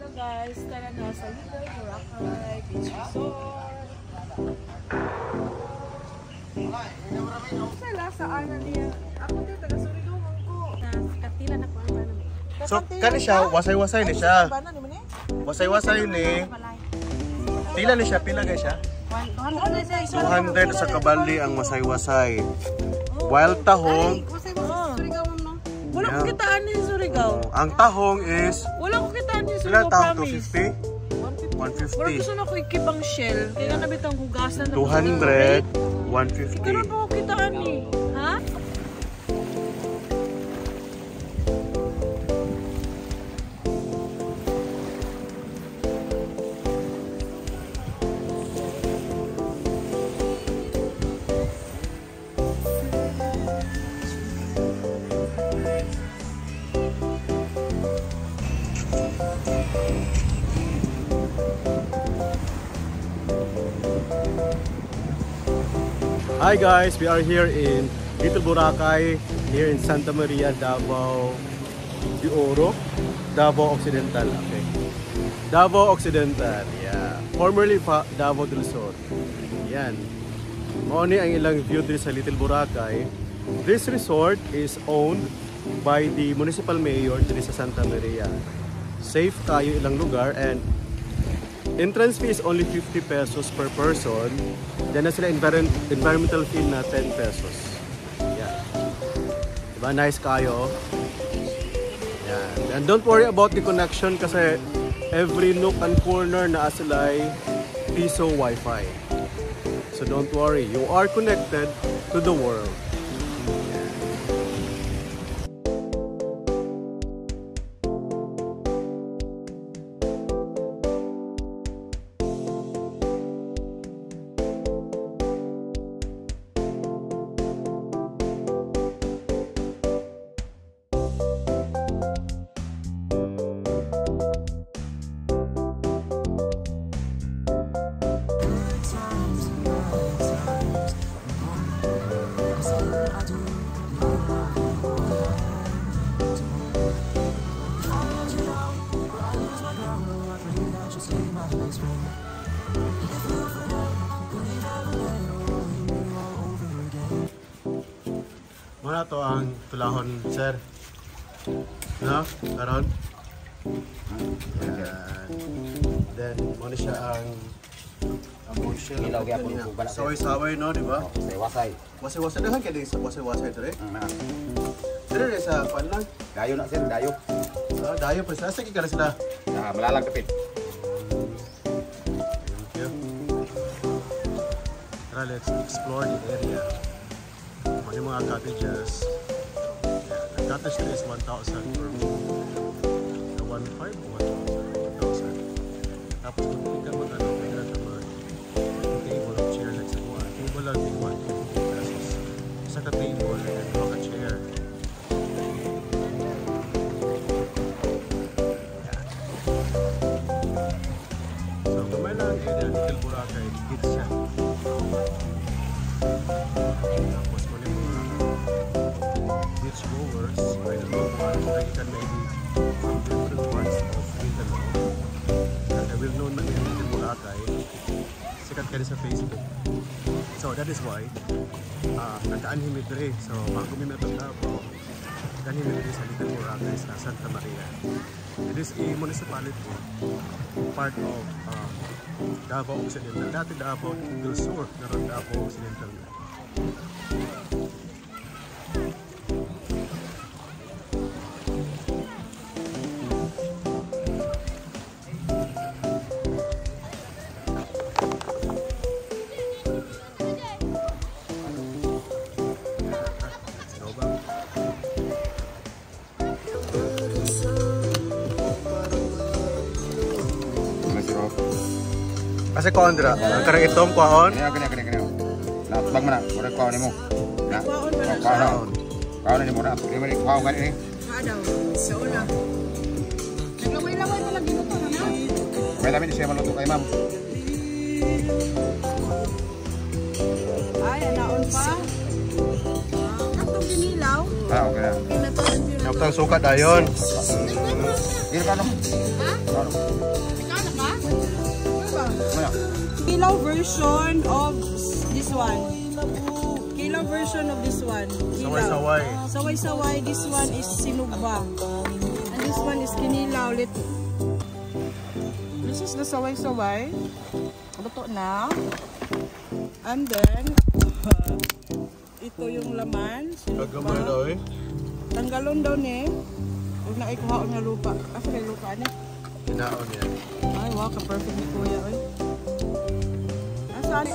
Hello guys, tara na sa Little Boracay Beach Resort. Sala sa ana niya. Ako din taga Surigao ko. Sa Katila na ko ano. So kani siya wasay-wasay ni siya. Wasay-wasay ni. Pila ni siya, pila guys siya? 200 sa kabali ang wasay-wasay. Wild tahong. Wala ko kitaan ni Surigao. Ang tahong is wala ko kitaan ni sila Surigao. tahong Promise. 250. Wala 150. gusto na ko ikibang shell. Kaya nga bitang hugasan na 200, Ganun 150. pa ko kitaan ni. Ha? Hi guys, we are here in Little Boracay, here in Santa Maria, Davao de Oro, Davao Occidental. Okay, Davao Occidental, yeah. Formerly Davao del Sur. Yan. Mauni ang ilang view dito sa Little Boracay. This resort is owned by the municipal mayor dito sa Santa Maria. Safe kayo ilang lugar and entrance fee is only 50 pesos per person. Then na sila environmental fee na 10 pesos. Yeah. Diba? Nice kayo. Yeah. And don't worry about the connection kasi every nook and corner na sila ay piso wifi. So don't worry, you are connected to the world. Muna to ang tulahon, sir. No? Karon? Yan. Then, muna siya ang bullshit. Saway-saway, no? Diba? Wasay-wasay. Wasay-wasay. Dahan ka din sa wasay-wasay ito rin? Dito rin sa pan lang? Dayo na sir, dayo. Dayo pa sila. Sige ka na sila. Malalang kapit. Thank you. Tara, let's explore the area. Yung mga cottages. Yeah, the cottage there is 1,000 per room. 1,500 o 1,000. Tapos kung hindi ka mag-ano, pwede na naman table of chair like sa kuha. Table lang din 150 pesos. Isa ka table and dalawa ka chair. Yeah. So, gamay lang ang area, Little Boracay, kids siya. Tapos muli beach goers, I don't know why, like you can maybe from different parts of Mindanao. I will know na yung Little Boracay, sikat ka rin sa Facebook. So that is why, nagka-anhimid rin. So mga kuminatag na po, nagka-anhimid rin sa Little Boracay sa Santa Maria. It is a municipality, part of Davao Occidental. Dati Davao del Sur, pero Davao Occidental na. Kasi kondra, ang karang itom kwaon. Kanya. Bag mana, mura kwaon mo. Na. Kwaon. Kwaon ni mura. Lima ni kwaon kan ini. Ada. Seolah. Naglamay-lamay mo lang ginuto na. May lamin siya maluto kay ma'am. Ay, naon pa. Atong ginilaw. Okay na. Naktang sukat ayon. Kira ka no? Ha? Kano? Ikaw na ba? Maya. Kilaw version of this one. Kilaw version of this one. Saway-saway. Saway-saway. This one is sinugba. And this one is kinilaw ulit. This is the saway-saway. Luto na. And then, ito yung laman. Kagamay daw eh. Tanggalon daw ni. Huwag na ikuhaon nga lupa. Asa may lupa ni? Hinaon yan. Ay, wow, ka-perfect ni Kuya. Asan?